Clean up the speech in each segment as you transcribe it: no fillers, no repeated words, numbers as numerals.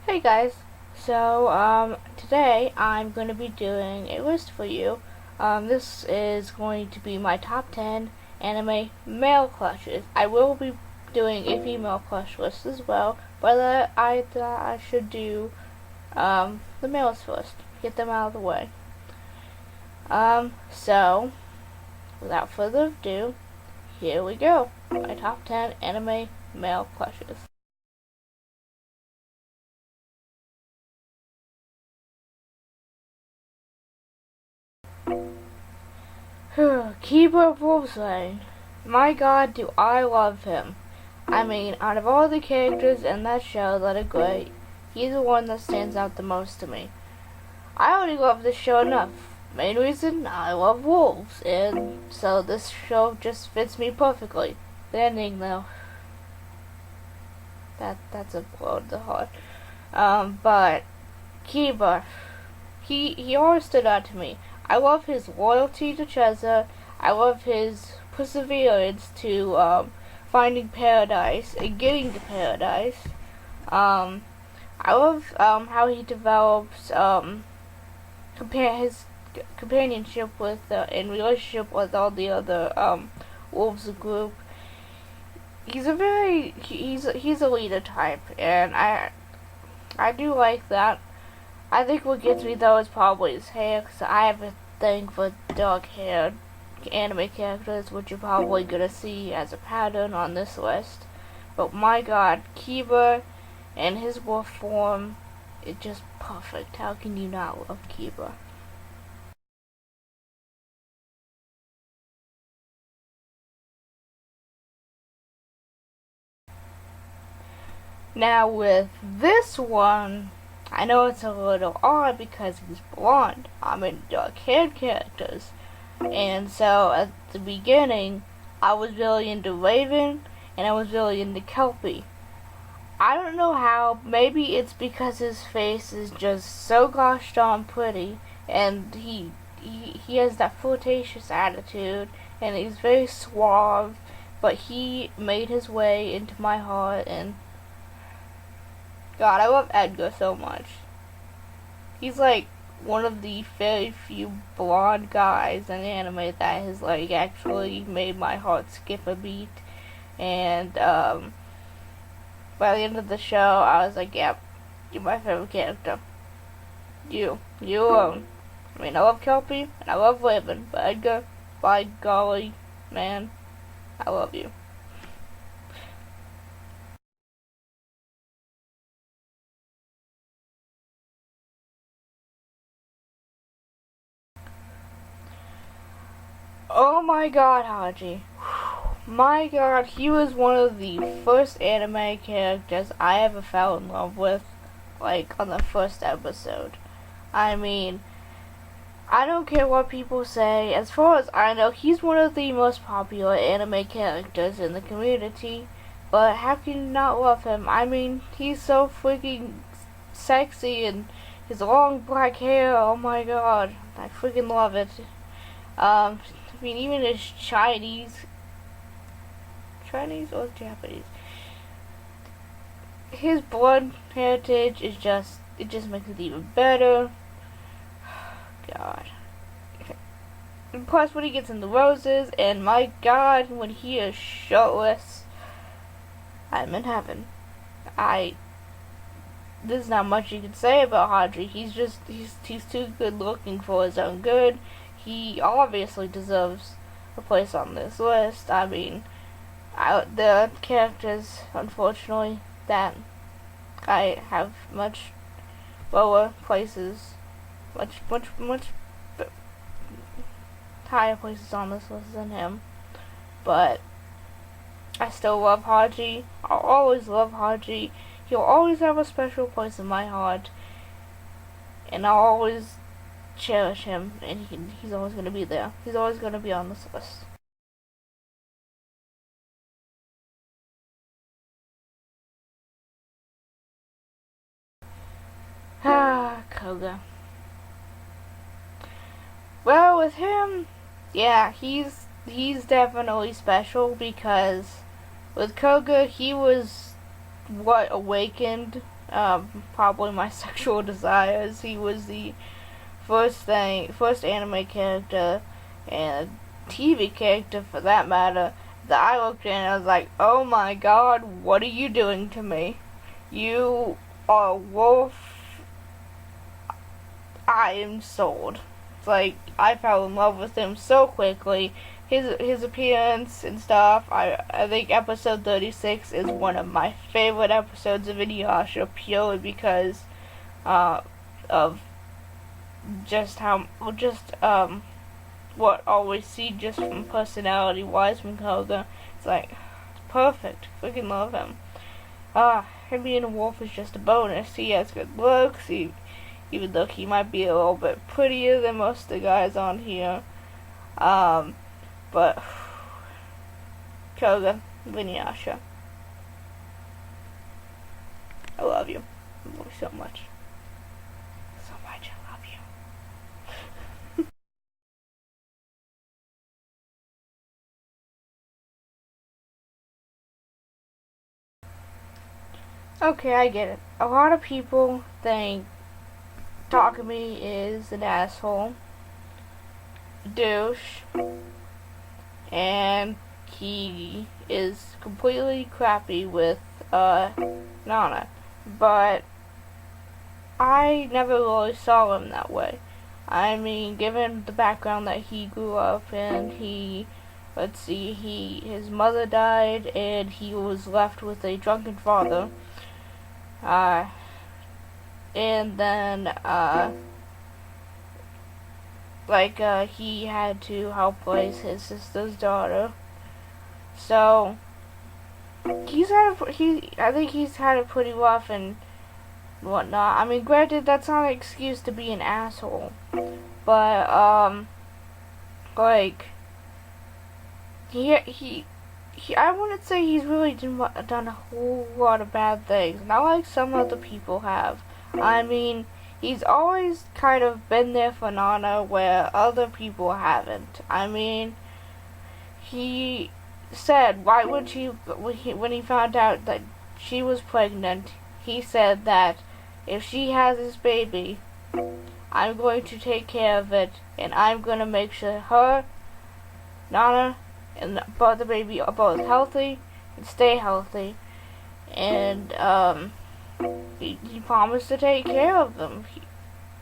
Hey guys, today I'm going to be doing a list for you. This is going to be my top 10 anime male crushes. I will be doing a female crush list as well, but I thought I should do the males first, get them out of the way. So without further ado, here we go. My top 10 anime male crushes. Keyboard Wolfsbane. My god, do I love him. I mean, out of all the characters in that show that are great, he's the one that stands out the most to me. I already love this show enough. Main reason, I love wolves, and so this show just fits me perfectly. The ending, though, that's a blow to the heart. But Kiba, he always stood out to me. I love his loyalty to Cheza. I love his perseverance to finding paradise and getting to paradise. I love how he develops his companionship with and relationship with all the other wolves group. He's a leader type, and I do like that. I think what gets me though is probably his hair, because I have a thing for dark haired anime characters, which you're probably gonna see as a pattern on this list. But my god, Kiba and his wolf form is just perfect. How can you not love Kiba? Now with this one, I know it's a little odd because he's blonde. I'm in dark haired characters. And so at the beginning, I was really into Raven and I was really into Kelpie. I don't know how, maybe it's because his face is just so gosh darn pretty and he has that flirtatious attitude and he's very suave, but he made his way into my heart. And God, I love Edgar so much. He's like one of the very few blonde guys in anime that has like actually made my heart skip a beat. And by the end of the show, I was like, yep, you're my favorite character. You alone. I mean, I love Kelpie and I love Raven, but Edgar, by golly, man, I love you. Oh my god, Haji. My god, he was one of the first anime characters I ever fell in love with, like, on the first episode. I mean, I don't care what people say, as far as I know, he's one of the most popular anime characters in the community, but how can you not love him? I mean, he's so freaking sexy, and his long black hair, oh my god, I freaking love it. I mean, even his Chinese or Japanese, his blood heritage is it just makes it even better. God. And plus, when he gets in the roses, and my God, when he is shirtless, I'm in heaven. There's not much you can say about Haji. He's too good looking for his own good. He obviously deserves a place on this list. I mean, the characters, unfortunately, that I have much lower places, much higher places on this list than him. But I still love Haji. I'll always love Haji. He'll always have a special place in my heart, and I'll always cherish him, and he's always going to be there. He's always going to be on this list. Koga. Well, with him, yeah, he's definitely special because with Koga, he was what awakened probably my sexual desires. He was the first anime character and TV character for that matter that I looked at and I was like, oh my god, what are you doing to me? You are a wolf. I am sold. It's like I fell in love with him so quickly. His appearance and stuff. I think episode 36 is one of my favorite episodes of Inuyasha purely because of what I always see just from personality wise from Koga. It's like it's perfect. Freaking love him. Him being a wolf is just a bonus. He has good looks. Even though he might be a little bit prettier than most of the guys on here. But Koga, Inuyasha, I love you. I love you so much. So much, I love you. Okay, I get it. A lot of people think Takumi is an asshole, douche, and he is completely crappy with Nana. But I never really saw him that way. I mean, given the background that he grew up in, his mother died and he was left with a drunken father. And then, he had to help raise his sister's daughter. So, I think he's had it pretty rough and whatnot. I mean, granted, that's not an excuse to be an asshole. But, I wouldn't say he's really done a whole lot of bad things, not like some other people have. I mean, he's always kind of been there for Nana where other people haven't. I mean, he said, when he found out that she was pregnant, he said that if she has this baby, I'm going to take care of it, and I'm going to make sure her, Nana, and the baby are both healthy and stay healthy. And he promised to take care of them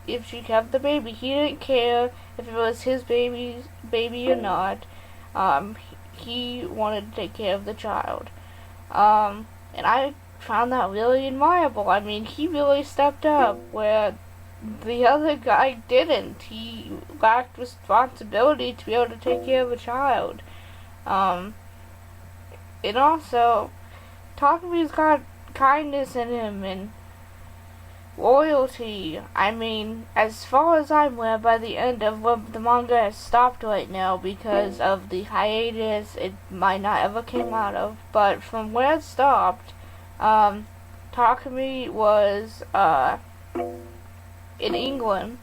if she kept the baby. He didn't care if it was his baby or not. He wanted to take care of the child. And I found that really admirable. I mean, he really stepped up where the other guy didn't. He lacked responsibility to be able to take care of a child. And also, Takumi's got kindness in him and loyalty. I mean, as far as I'm aware, by the end of what the manga has stopped right now because of the hiatus it might not ever came out of, but from where it stopped, Takumi was in England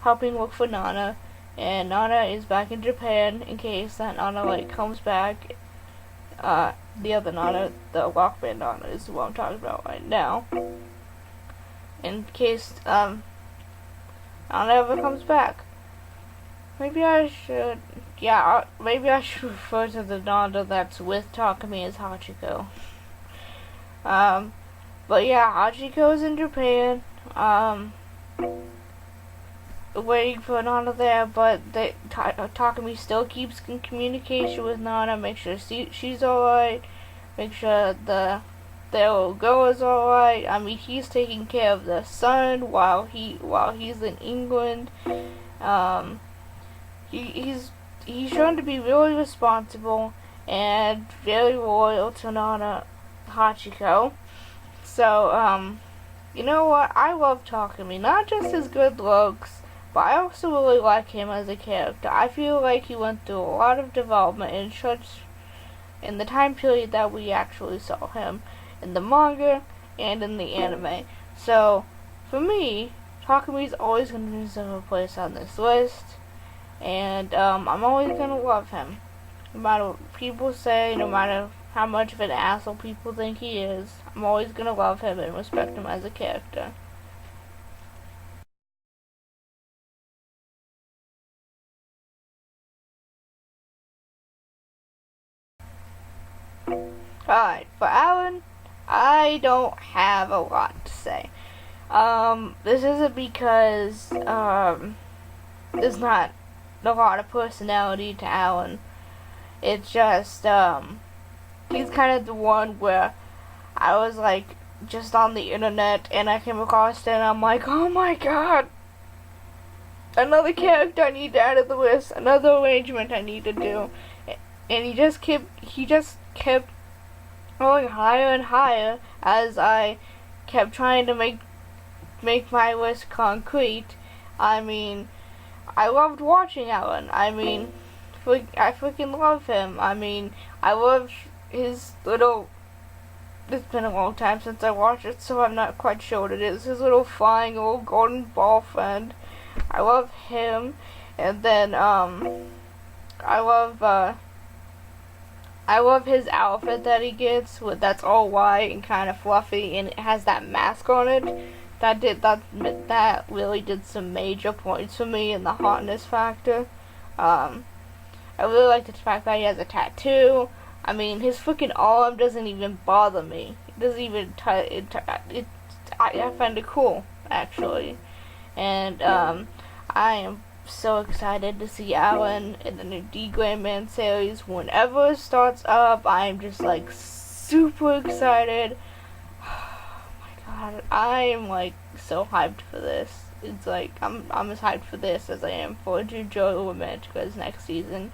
helping look for Nana, and Nana is back in Japan in case that Nana comes back. The other Nana, the rock band Nana, is what I'm talking about right now. In case Nana ever comes back. Maybe I should refer to the Nana that's with Takumi as Hachiko. But yeah, Hachiko's in Japan, waiting for Nana there, but Takumi still keeps in communication with Nana, make sure she's alright, make sure their little girl is alright. I mean, he's taking care of the son while he's in England. He's shown to be really responsible and very loyal to Nana Hachiko. So, you know what? I love Takumi, not just his good looks, but I also really like him as a character. I feel like he went through a lot of development in the time period that we actually saw him in the manga and in the anime. So, for me, Takumi's always going to deserve a place on this list, and I'm always going to love him. No matter what people say, no matter how much of an asshole people think he is, I'm always gonna love him and respect him as a character. Alright, for Alan, I don't have a lot to say. This isn't because, there's not a lot of personality to Alan. It's just, he's kind of the one where I was like, just on the internet and I came across it and I'm like, oh my god! Another character I need to add to the list, another arrangement I need to do. And he just kept going higher and higher as I kept trying to make my list concrete. I mean, I loved watching Alan. I mean, I freaking love him. I mean, I love his little... It's been a long time since I watched it, so I'm not quite sure what it is. His little flying little golden ball friend. I love him. And then, I love his outfit that he gets, that's all white and kind of fluffy, and it has that mask on it. That really did some major points for me in the hotness factor. I really like the fact that he has a tattoo. I mean, his freaking arm doesn't even bother me. It doesn't even I find it cool, actually. And I am so excited to see Alan in the new D-Gray Man series. Whenever it starts up, I'm just like super excited. Oh my god, I am like so hyped for this. It's like I'm as hyped for this as I am for JoJo Romantica's next season.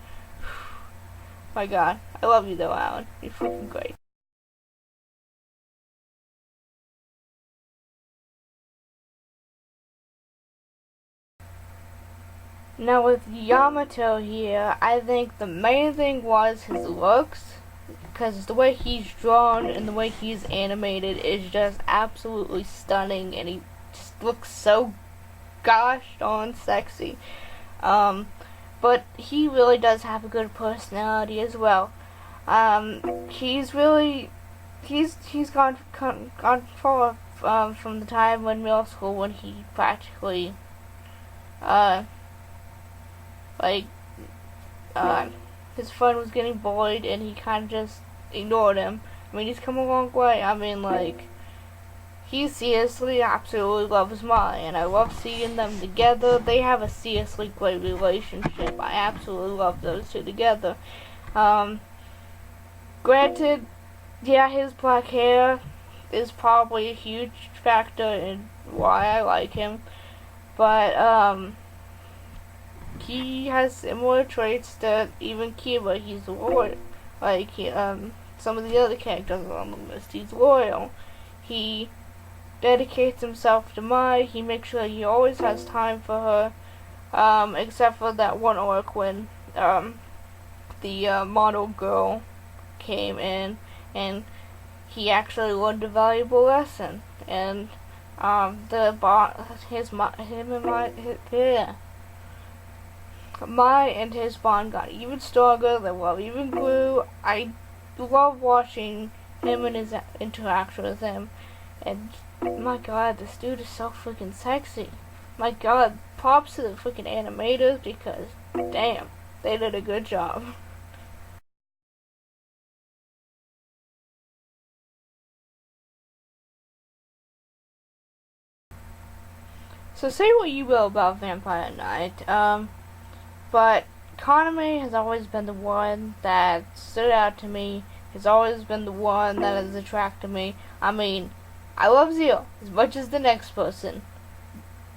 My god, I love you though, Alan. You're freaking great. Now with Yamato here, I think the main thing was his looks, because the way he's drawn and the way he's animated is just absolutely stunning, and he just looks so gosh darn sexy. But he really does have a good personality as well. He's gone far from the time when middle school when he practically like his friend was getting bullied and he kind of just ignored him. I mean, he's come a long way. I mean, like, he seriously absolutely loves Mai, and I love seeing them together. They have a seriously great relationship. I absolutely love those two together. Granted, yeah, his black hair is probably a huge factor in why I like him, but, he has similar traits that even Kiba. He's loyal. Like, some of the other characters on the list. He's loyal. He dedicates himself to Mai. He makes sure he always has time for her. Except for that one arc when, the model girl came in and he actually learned a valuable lesson. And, Mai and his bond got even stronger, their love even grew. I love watching him and his interaction with him. And my god, this dude is so freaking sexy. My god, props to the freaking animators because, damn, they did a good job. So say what you will about Vampire Knight, but Kaname has always been the one that stood out to me. Has always been the one that has attracted me. I mean, I love Zio as much as the next person,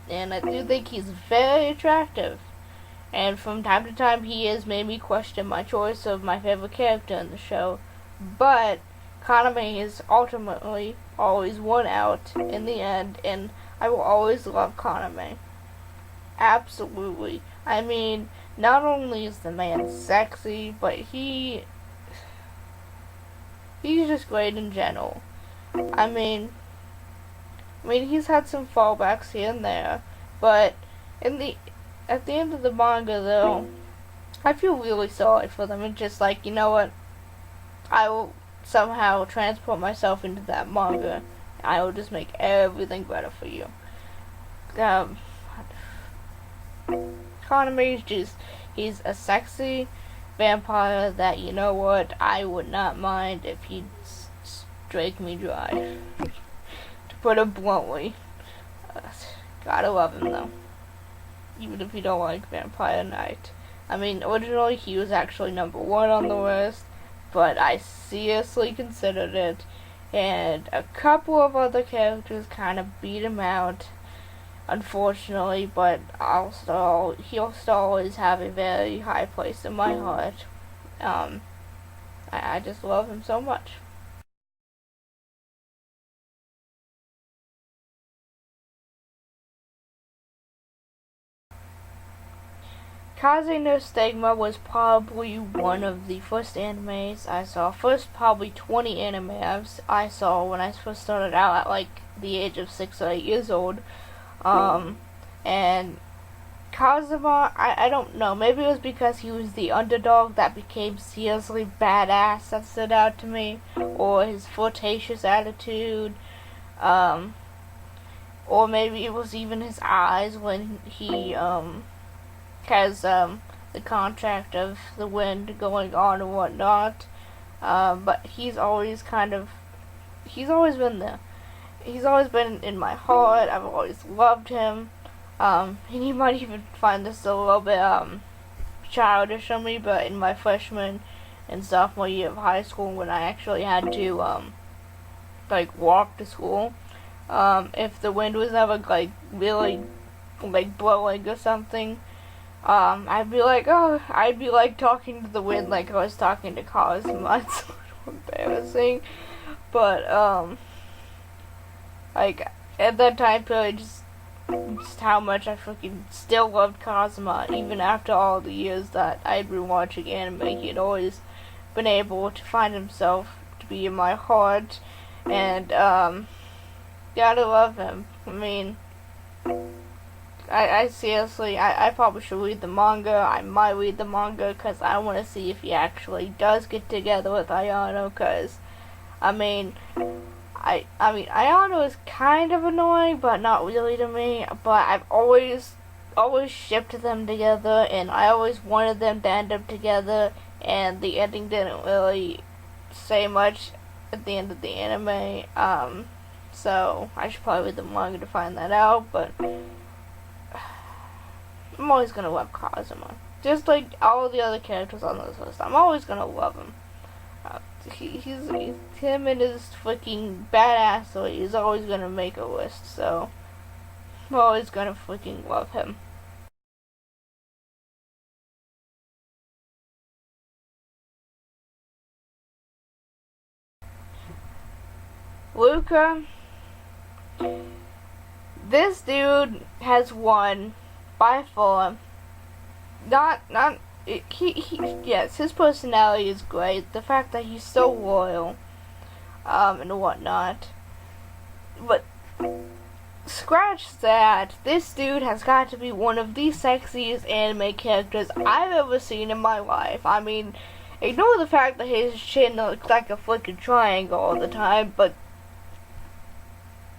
and I do think he's very attractive. And from time to time, he has made me question my choice of my favorite character in the show. But Kaname is ultimately always won out in the end, and I will always love Kaname. Absolutely. I mean, not only is the man sexy, but he's just great in general. I mean, he's had some fallbacks here and there, but at the end of the manga, though, I feel really sorry for them. It's just like, you know what? I will somehow transport myself into that manga, I will just make everything better for you. Um, Kaname he's a sexy vampire that, you know what, I would not mind if he'd drink me dry. To put it bluntly. Gotta love him though. Even if you don't like Vampire Knight. I mean, originally he was actually number 1 on the list, but I seriously considered it, and a couple of other characters kind of beat him out, unfortunately, but he'll still always have a very high place in my heart. I just love him so much. Kaze no Stigma was probably one of the first animes I saw. First probably 20 animes I saw when I first started out at like the age of 6 or 8 years old. And Kazuma, I don't know, maybe it was because he was the underdog that became seriously badass that stood out to me, or his flirtatious attitude, or maybe it was even his eyes when he, has the contract of the wind going on and whatnot. But he's always been there. He's always been in my heart. I've always loved him. And you might even find this a little bit childish on me, but in my freshman and sophomore year of high school, when I actually had to like walk to school, if the wind was ever like really like blowing or something, I'd be like talking to the wind like I was talking to Cosmo. It's so embarrassing. But, like, at that time period, just how much I freaking still loved Kazuma, even after all the years that I'd been watching anime. He'd always been able to find himself to be in my heart, and, gotta love him. I mean, I seriously, I probably should read the manga. I might read the manga because I want to see if he actually does get together with Ayano, because, I mean, Ayano is kind of annoying, but not really to me, but I've always shipped them together, and I always wanted them to end up together, and the ending didn't really say much at the end of the anime, so I should probably read the manga to find that out, but I'm always gonna love Kazuma. Just like all the other characters on this list, I'm always gonna love him. He's him and his freaking badassery is always gonna make a list, so I'm always gonna freaking love him. Luca, this dude has won by far. Yes, his personality is great. The fact that he's so loyal, and whatnot. But scratch that. This dude has got to be one of the sexiest anime characters I've ever seen in my life. I mean, ignore the fact that his chin looks like a freaking triangle all the time, but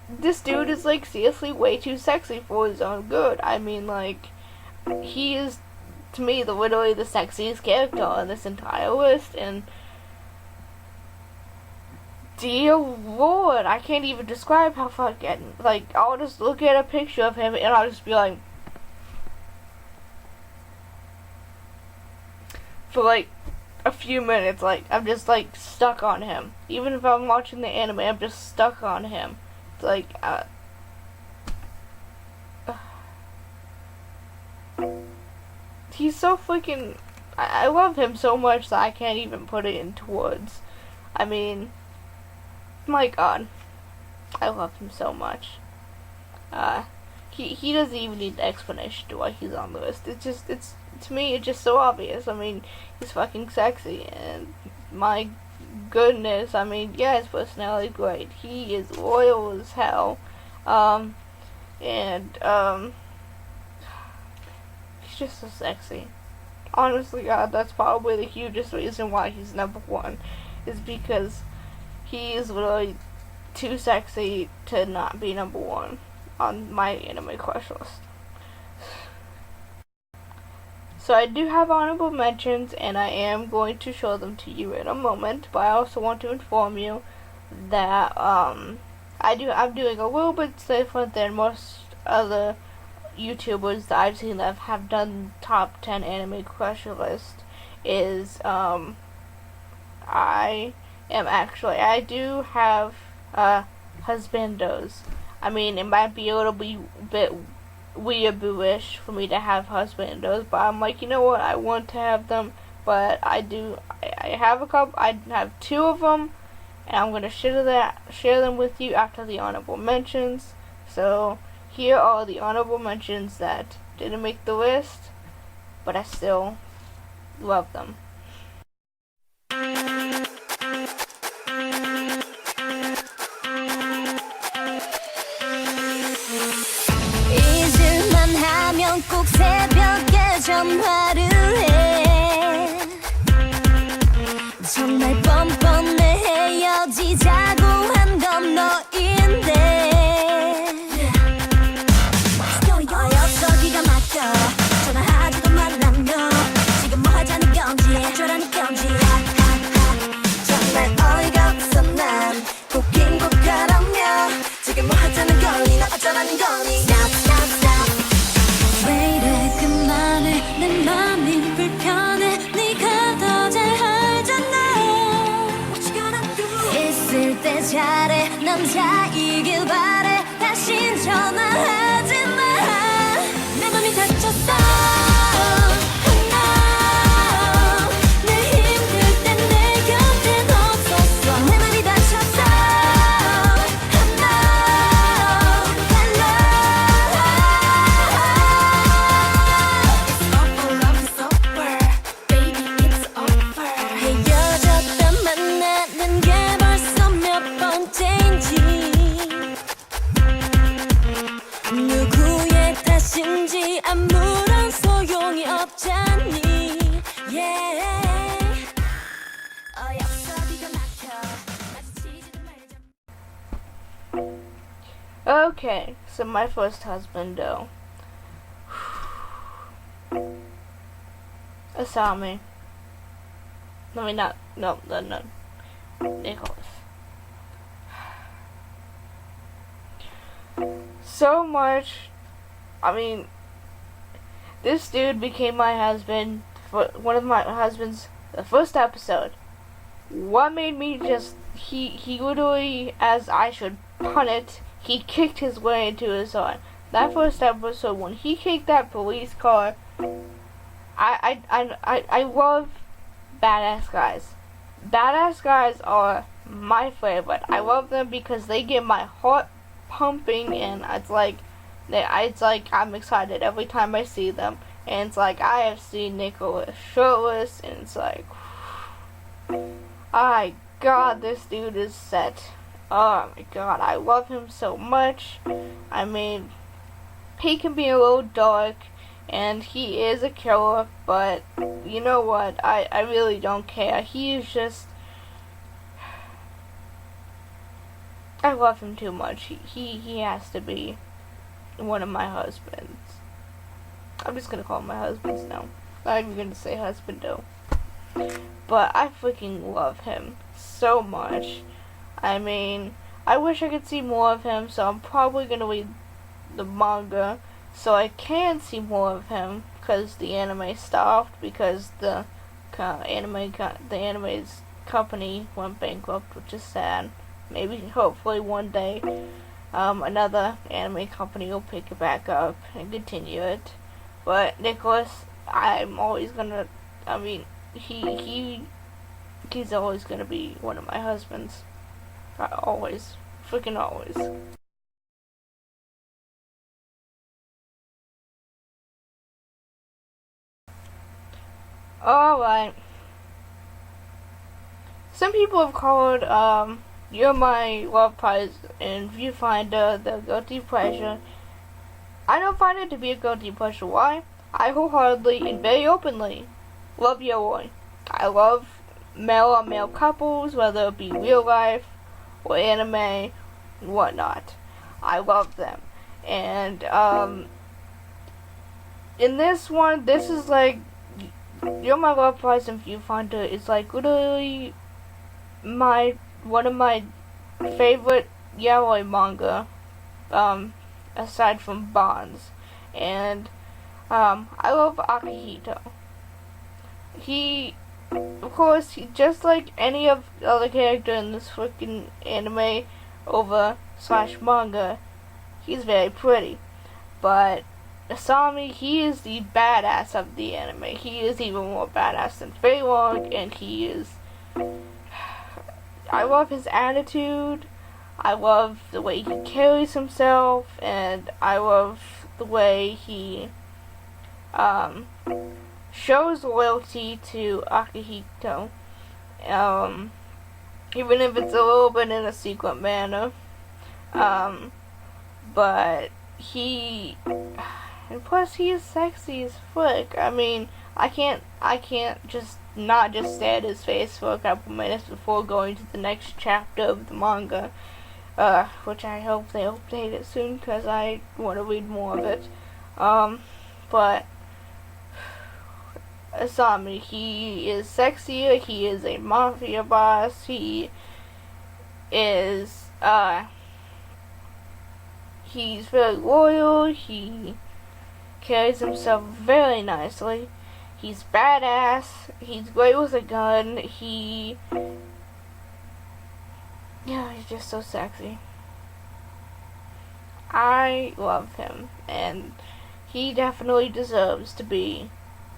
this dude is like seriously way too sexy for his own good. I mean, like, he is to me literally the sexiest character on this entire list, and dear lord, I can't even describe how fucking, like, I'll just look at a picture of him and I'll just be like, for like a few minutes, like, I'm just like stuck on him. Even if I'm watching the anime, I'm just stuck on him. It's like, he's so freaking, I love him so much that I can't even put it into words. I mean, my god, I love him so much. He doesn't even need the explanation to why he's on the list. To me, it's just so obvious. I mean, he's fucking sexy, and my goodness, I mean, yeah, his personality is great. He is loyal as hell, and, he's just so sexy. Honestly, God, that's probably the hugest reason why he's number 1, is because he is literally too sexy to not be number one on my anime crush list. So I do have honorable mentions, and I am going to show them to you in a moment. But I also want to inform you that I'm doing a little bit different than most other YouTubers that I've seen that have done top 10 anime crush list. I do have husbandos. I mean, it might be a little bit weeaboo-ish for me to have husbandos, but I'm like, you know what, I want to have them, but I have a couple, I have 2 of them, and I'm going to share them with you after the honorable mentions. So here are the honorable mentions that didn't make the list, but I still love them. 잊을만 하면 꼭 새벽에 전화를 해. 정말 뻔뻔해. 헤어지자고 한 건 너인데. 어여서 기가 막혀. 전화하지도 말라며. 지금 뭐 하자는 건지 어쩌라는 건지. 정말 어이가 없어. 난 웃긴 것 같으며. 지금 뭐 하자는 거니 너 어쩌라는 거니. Stop stop stop. 왜 이래 그만해. 내 맘이 불편해. 네가 더 잘 알잖아. What you gonna do. 있을 때 잘해. 남자이길 바래. 다신 전화하지 마. 내 맘이 다쳤어. 누구의 탓인지 아무런 소용이 없잖니. Yeah. 어여서 기가 막혀. 마주치지도 말자. Okay, so my first husbando. Asami. No, Nicholas. So much. I mean, this dude became my husband for one of my husband's the first episode. What made me just he literally, as I should pun it, he kicked his way into his heart. That first episode when he kicked that police car, I love badass guys. Badass guys are my favorite. I love them because they get my heart pumping, and it's like I'm excited every time I see them. And it's like I have seen Nicholas shirtless, and it's like, my God, this dude is set. Oh my God, I love him so much. I mean, he can be a little dark, and he is a killer, but you know what? I really don't care. He is just, I love him too much. He has to be one of my husbands. I'm just gonna call him my husbands now. I'm not even gonna say husbando. But I freaking love him so much. I mean, I wish I could see more of him, so I'm probably gonna read the manga so I can see more of him, because the anime stopped because the anime's company went bankrupt, which is sad. Maybe, hopefully one day, another anime company will pick it back up and continue it. But Nicholas, I'm always gonna, I mean, he's always gonna be one of my husbands. Always. Freaking always. Alright. Some people have called, You're My Love Prize and Viewfinder the guilty pleasure. I don't find it to be a guilty pleasure. Why? I wholeheartedly and very openly love yaoi. I love male-on-male couples, whether it be real life or anime and whatnot. I love them. And in this one, this is like You're My Love Prize and Viewfinder is like literally one of my favorite yaoi manga, aside from Bonds. And I love Akihito. He, of course, just like any of the other character in this freaking anime / manga, he's very pretty. But Asami, he is the badass of the anime. He is even more badass than Fei Long, and he is... I love his attitude, I love the way he carries himself, and I love the way he shows loyalty to Akihito, even if it's a little bit in a secret manner. But he... And plus, he is sexy as frick. I mean, I can't just not just stare at his face for a couple minutes before going to the next chapter of the manga, which I hope they update it soon, because I want to read more of it. But Asami, he is sexier, he is a mafia boss, he is, he's very loyal, he carries himself very nicely, he's badass, he's great with a gun, he's just so sexy. I love him, and he definitely deserves to be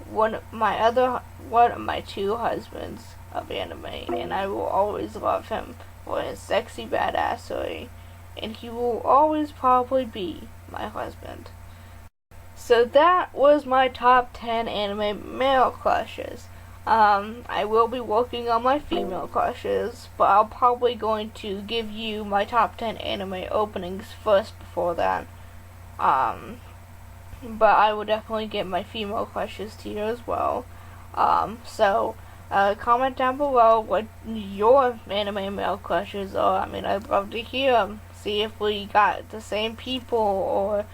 one of my two husbands of anime, and I will always love him for his sexy badassery, and he will always probably be my husband. So that was my top 10 anime male crushes. I will be working on my female crushes, but I'm probably going to give you my top 10 anime openings first before that. But I will definitely get my female crushes to you as well. So comment down below what your anime male crushes are. I mean, I'd love to hear them. See if we got the same people, or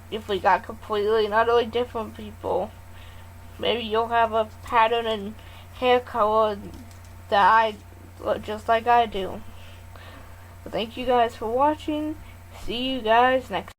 if we got completely and utterly different people. Maybe you'll have a pattern in hair color that I look just like I do. So thank you guys for watching. See you guys next time.